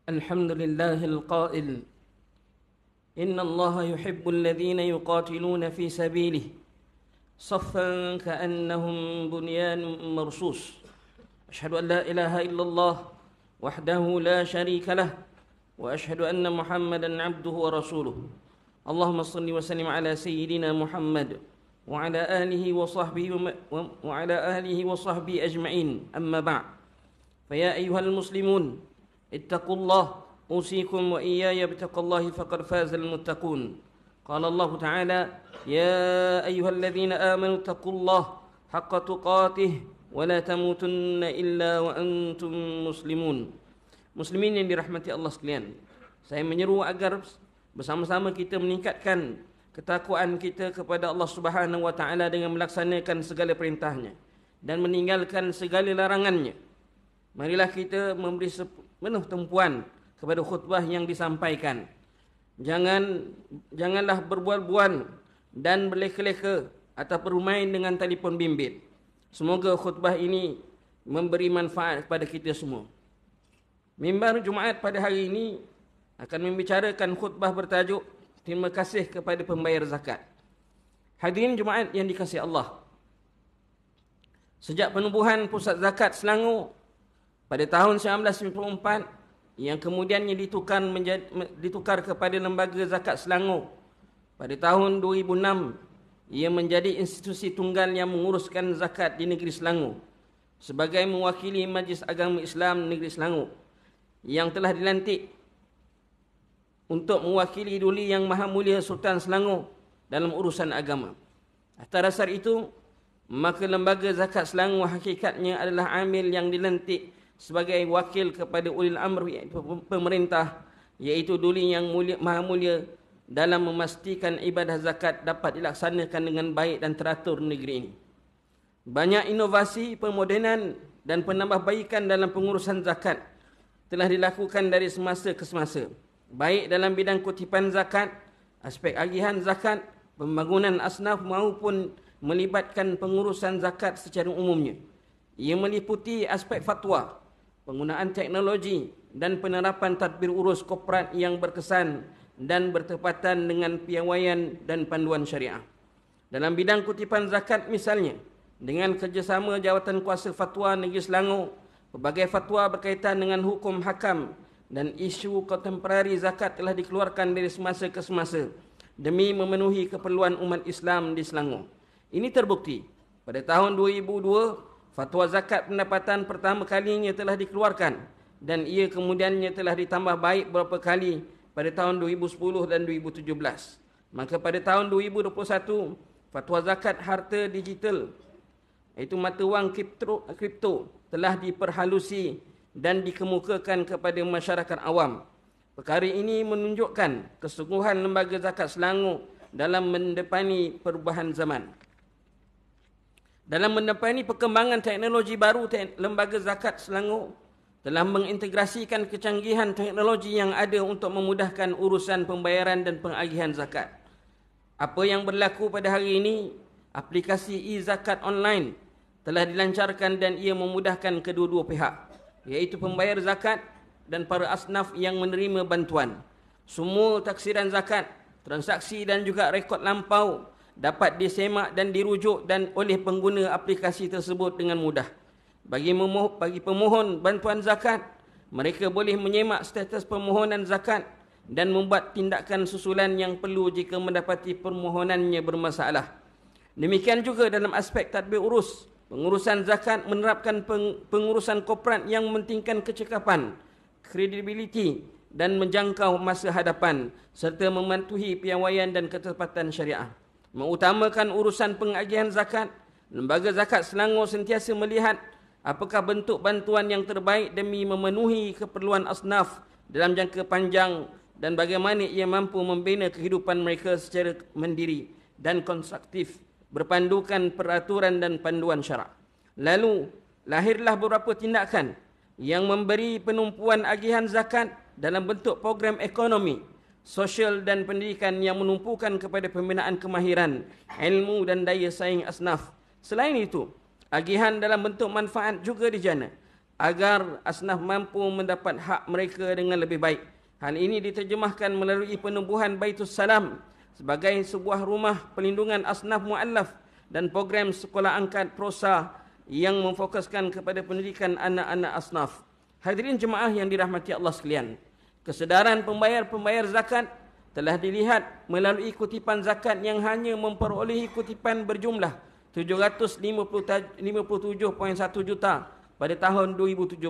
الحمد لله القائل إن الله يحب الذين يقاتلون في سبيله صفا كأنهم بنيان مرصوص أشهد أن لا إله إلا الله وحده لا شريك له وأشهد أن محمدا عبده ورسوله اللهم صل وسلم على سيدنا محمد وعلى آله وصحبه أجمعين أما بعد فيا أيها المسلمون اتقوا الله أوصيكم وإياي بتقوى الله فقد فاز المتقون قال الله تعالى يا أيها الذين آمنوا اتقوا الله حق تقاته ولا تموتن إلا وأنتم مسلمون. Muslimin yang dirahmati Allah sekalian, saya menyeru agar bersama-sama kita meningkatkan ketakwaan kita kepada Allah Subhanahu wa taala dengan melaksanakan segala perintahnya dan meninggalkan segala larangannya. Marilah kita memberi penuh tumpuan kepada khutbah yang disampaikan. Janganlah berbual-bual dan berleka-leka atau bermain dengan telefon bimbit. Semoga khutbah ini memberi manfaat kepada kita semua. Mimbar Jumaat pada hari ini akan membicarakan khutbah bertajuk Terima kasih kepada pembayar zakat. Hadirin Jumaat yang dikasihi Allah, sejak penubuhan pusat zakat Selangor pada tahun 1994 yang kemudiannya ditukar kepada Lembaga Zakat Selangor, pada tahun 2006 ia menjadi institusi tunggal yang menguruskan zakat di negeri Selangor sebagai mewakili Majlis Agama Islam Negeri Selangor yang telah dilantik untuk mewakili Duli Yang Maha Mulia Sultan Selangor dalam urusan agama. Atas dasar itu, maka Lembaga Zakat Selangor hakikatnya adalah amil yang dilantik sebagai wakil kepada ulil amr pemerintah, iaitu Duli Yang Maha Mulia, dalam memastikan ibadah zakat dapat dilaksanakan dengan baik dan teratur negeri ini. Banyak inovasi, pemodenan dan penambahbaikan dalam pengurusan zakat telah dilakukan dari semasa ke semasa, baik dalam bidang kutipan zakat, aspek agihan zakat, pembangunan asnaf maupun melibatkan pengurusan zakat secara umumnya. Ia meliputi aspek fatwa, penggunaan teknologi dan penerapan tadbir urus korporat yang berkesan dan bertepatan dengan piawaian dan panduan syariah. Dalam bidang kutipan zakat misalnya, dengan kerjasama Jawatan Kuasa Fatwa Negeri Selangor, pelbagai fatwa berkaitan dengan hukum hakam dan isu kontemporari zakat telah dikeluarkan dari semasa ke semasa demi memenuhi keperluan umat Islam di Selangor. Ini terbukti pada tahun 2002 fatwa zakat pendapatan pertama kalinya telah dikeluarkan dan ia kemudiannya telah ditambah baik beberapa kali pada tahun 2010 dan 2017. Maka pada tahun 2021, fatwa zakat harta digital, iaitu mata wang kripto telah diperhalusi dan dikemukakan kepada masyarakat awam. Perkara ini menunjukkan kesungguhan Lembaga Zakat Selangor dalam mendepani perubahan zaman. Dalam mendepani perkembangan teknologi baru, Lembaga Zakat Selangor telah mengintegrasikan kecanggihan teknologi yang ada untuk memudahkan urusan pembayaran dan pengagihan zakat. Apa yang berlaku pada hari ini, aplikasi e-zakat online telah dilancarkan dan ia memudahkan kedua-dua pihak, iaitu pembayar zakat dan para asnaf yang menerima bantuan. Semua taksiran zakat, transaksi dan juga rekod lampau dapat disemak dan dirujuk dan oleh pengguna aplikasi tersebut dengan mudah. Bagi pemohon bantuan zakat, mereka boleh menyemak status permohonan zakat dan membuat tindakan susulan yang perlu jika mendapati permohonannya bermasalah. Demikian juga dalam aspek tadbir urus, pengurusan zakat menerapkan pengurusan korporat yang mementingkan kecekapan, kredibiliti dan menjangkau masa hadapan serta mematuhi piawaian dan ketepatan syariah. Mengutamakan urusan pengagihan zakat, Lembaga Zakat Selangor sentiasa melihat apakah bentuk bantuan yang terbaik demi memenuhi keperluan asnaf dalam jangka panjang dan bagaimana ia mampu membina kehidupan mereka secara mandiri dan konstruktif berpandukan peraturan dan panduan syarak. Lalu, lahirlah beberapa tindakan yang memberi penumpuan agihan zakat dalam bentuk program ekonomi, sosial dan pendidikan yang menumpukan kepada pembinaan kemahiran, ilmu dan daya saing asnaf. Selain itu, agihan dalam bentuk manfaat juga dijana. agar asnaf mampu mendapat hak mereka dengan lebih baik. Hal ini diterjemahkan melalui penubuhan Baitus Salam sebagai sebuah rumah pelindungan asnaf mu'allaf dan program sekolah angkat prosa yang memfokuskan kepada pendidikan anak-anak asnaf. Hadirin jemaah yang dirahmati Allah sekalian, kesedaran pembayar-pembayar zakat telah dilihat melalui kutipan zakat yang hanya memperolehi kutipan berjumlah 757.1 juta pada tahun 2017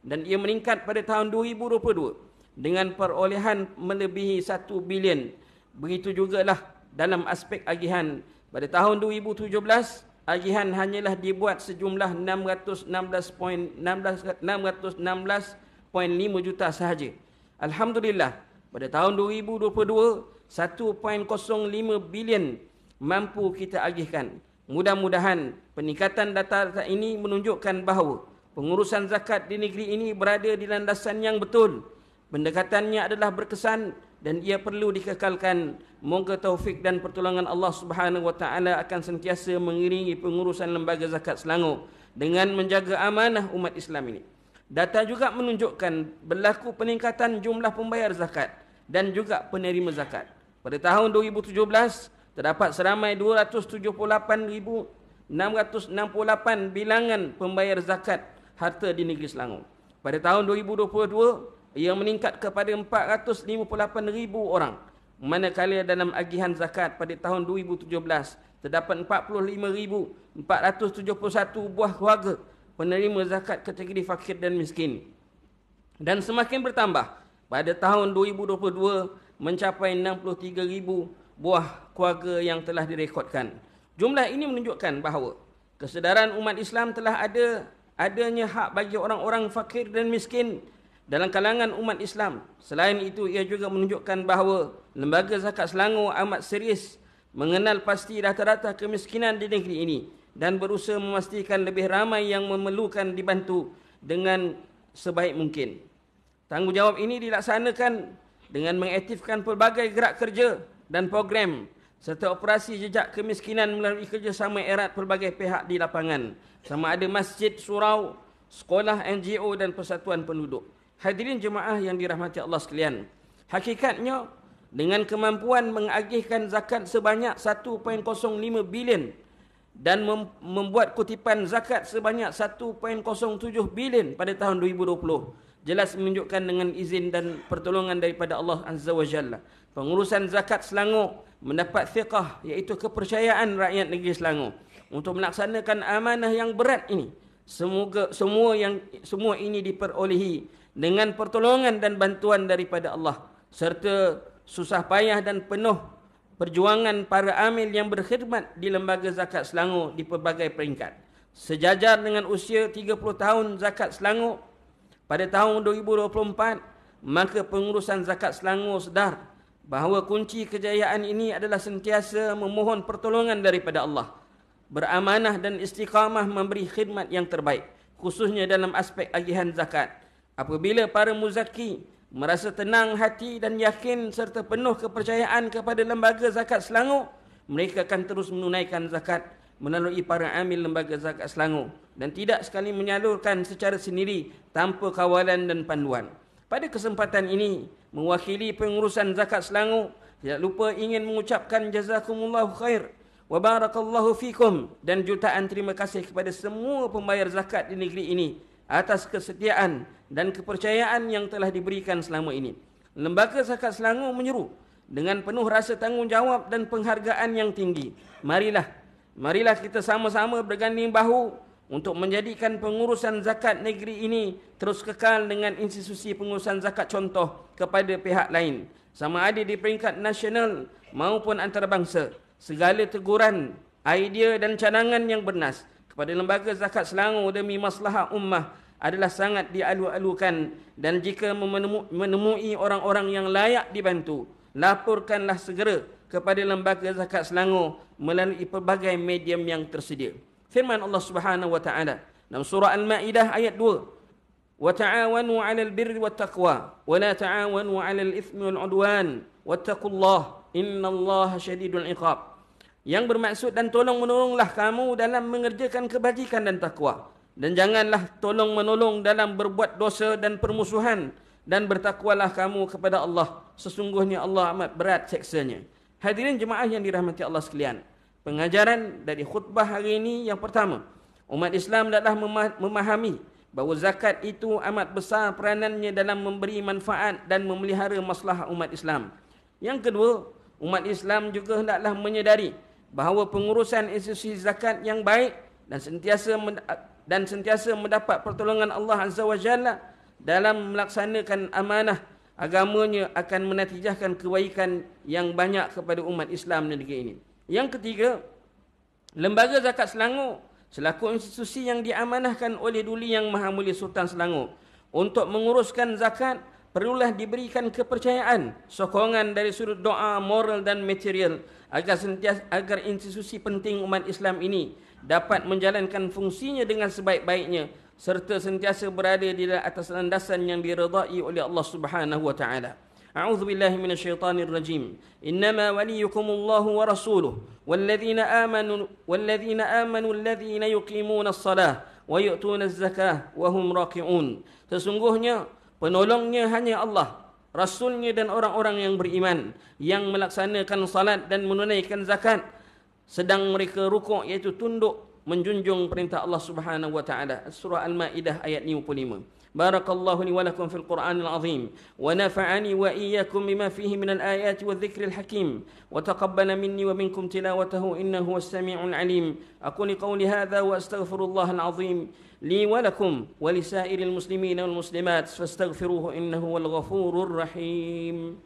dan ia meningkat pada tahun 2022 dengan perolehan melebihi 1 bilion. Begitu jugalah dalam aspek agihan. Pada tahun 2017, agihan hanyalah dibuat sejumlah 616.5 juta sahaja. Alhamdulillah, pada tahun 2022, 1.05 bilion mampu kita agihkan. Mudah-mudahan peningkatan data-data ini menunjukkan bahawa pengurusan zakat di negeri ini berada di landasan yang betul. Pendekatannya adalah berkesan dan ia perlu dikekalkan. Moga taufik dan pertolongan Allah Subhanahu wa taala akan sentiasa mengiringi pengurusan lembaga zakat Selangor dengan menjaga amanah umat Islam ini. Data juga menunjukkan berlaku peningkatan jumlah pembayar zakat dan juga penerima zakat. Pada tahun 2017 terdapat seramai 278,668 bilangan pembayar zakat harta di negeri Selangor. Pada tahun 2022, ia meningkat kepada 458,000 orang. Manakala dalam agihan zakat pada tahun 2017, terdapat 45,471 buah keluarga penerima zakat kategori fakir dan miskin. Dan semakin bertambah, pada tahun 2022 mencapai 63,000 buah keluarga yang telah direkodkan. Jumlah ini menunjukkan bahawa kesedaran umat Islam telah adanya hak bagi orang-orang fakir dan miskin dalam kalangan umat Islam. Selain itu, ia juga menunjukkan bahawa lembaga zakat Selangor amat serius mengenal pasti rata-rata kemiskinan di negeri ini dan berusaha memastikan lebih ramai yang memerlukan dibantu dengan sebaik mungkin. Tanggungjawab ini dilaksanakan dengan mengaktifkan pelbagai gerak kerja dan program serta operasi jejak kemiskinan melalui kerjasama erat pelbagai pihak di lapangan, sama ada masjid, surau, sekolah, NGO dan persatuan penduduk. Hadirin jemaah yang dirahmati Allah sekalian, hakikatnya dengan kemampuan mengagihkan zakat sebanyak 1.05 bilion dan membuat kutipan zakat sebanyak 1.07 bilion pada tahun 2020, jelas menunjukkan dengan izin dan pertolongan daripada Allah Azza wa Jalla, pengurusan zakat Selangor mendapat thiqah, iaitu kepercayaan rakyat negeri Selangor untuk melaksanakan amanah yang berat ini. Semoga semua ini diperolehi dengan pertolongan dan bantuan daripada Allah serta susah payah dan penuh perjuangan para amil yang berkhidmat di lembaga zakat Selangor di pelbagai peringkat. Sejajar dengan usia 30 tahun zakat Selangor pada tahun 2024, maka pengurusan zakat Selangor sedar bahawa kunci kejayaan ini adalah sentiasa memohon pertolongan daripada Allah, beramanah dan istiqamah memberi khidmat yang terbaik, khususnya dalam aspek agihan zakat. Apabila para muzaki merasa tenang hati dan yakin serta penuh kepercayaan kepada lembaga zakat Selangor, mereka akan terus menunaikan zakat melalui para amil lembaga zakat Selangor dan tidak sekali menyalurkan secara sendiri tanpa kawalan dan panduan. Pada kesempatan ini, mewakili pengurusan zakat Selangor, tidak lupa ingin mengucapkan jazakumullahu khair wa barakallahu fikum dan jutaan terima kasih kepada semua pembayar zakat di negeri ini atas kesetiaan dan kepercayaan yang telah diberikan selama ini. Lembaga zakat Selangor menyeru dengan penuh rasa tanggungjawab dan penghargaan yang tinggi. Marilah kita sama-sama berganding bahu untuk menjadikan pengurusan zakat negeri ini terus kekal dengan institusi pengurusan zakat contoh kepada pihak lain, sama ada di peringkat nasional maupun antarabangsa. Segala teguran, idea dan cadangan yang bernas kepada lembaga zakat Selangor demi maslahah ummah adalah sangat dialu-alukan, dan jika menemui orang-orang yang layak dibantu, laporkanlah segera kepada lembaga zakat Selangor melalui pelbagai medium yang tersedia. Firman Allah Subhanahu wa taala dalam surah Al-Maidah ayat 2, "Wa ta'awanu 'alal birri wat taqwa wa la ta'awanu 'alal itsmi wal 'udwan wattaqullaha innallaha syadidul 'iqab." Yang bermaksud, dan tolong menolonglah kamu dalam mengerjakan kebajikan dan takwa, dan janganlah tolong-menolong dalam berbuat dosa dan permusuhan, dan bertakwalah kamu kepada Allah. Sesungguhnya Allah amat berat seksanya. Hadirin jemaah yang dirahmati Allah sekalian, pengajaran dari khutbah hari ini yang pertama, umat Islam adalah memahami bahawa zakat itu amat besar peranannya dalam memberi manfaat dan memelihara masalah umat Islam. Yang kedua, umat Islam juga hendaklah menyedari bahawa pengurusan institusi zakat yang baik dan sentiasa mendapat pertolongan Allah Azza wa Jalla dalam melaksanakan amanah agamanya akan menatijahkan kebaikan yang banyak kepada umat Islam di negeri ini. Yang ketiga, Lembaga Zakat Selangor selaku institusi yang diamanahkan oleh Duli Yang Maha Mulia Sultan Selangor untuk menguruskan zakat, perlulah diberikan kepercayaan, sokongan dari sudut doa, moral dan material agar institusi penting umat Islam ini dapat menjalankan fungsinya dengan sebaik-baiknya serta sentiasa berada di atas landasan yang diredai oleh Allah Subhanahu wa taala. A'udzu billahi minasyaitonir rajim. Innama waliyukumullahu wa rasuluhu walladzina amanu alladzina yuqimuna as-salah wa yu'tuna az-zakah wa hum raki'un. Sesungguhnya penolongnya hanya Allah, Rasulnya dan orang-orang yang beriman yang melaksanakan salat dan menunaikan zakat sedang mereka rukuk, iaitu tunduk menjunjung perintah Allah Subhanahu wa taala. Surah Al-Maidah ayat 55. Barakallahu li wa lakum fil Qur'anil azim wa nafa'ani wa iyyakum bima fihi minal ayati wadh-dhikril hakim wa taqabbala minni wa minkum tilawatahu innahu was-sami'ul alim. Aqulu qawli hadha wa astaghfirullahal azim li wa lakum wa lisairil muslimina wal muslimat fastaghfiruhu innahu wal ghafurur rahim.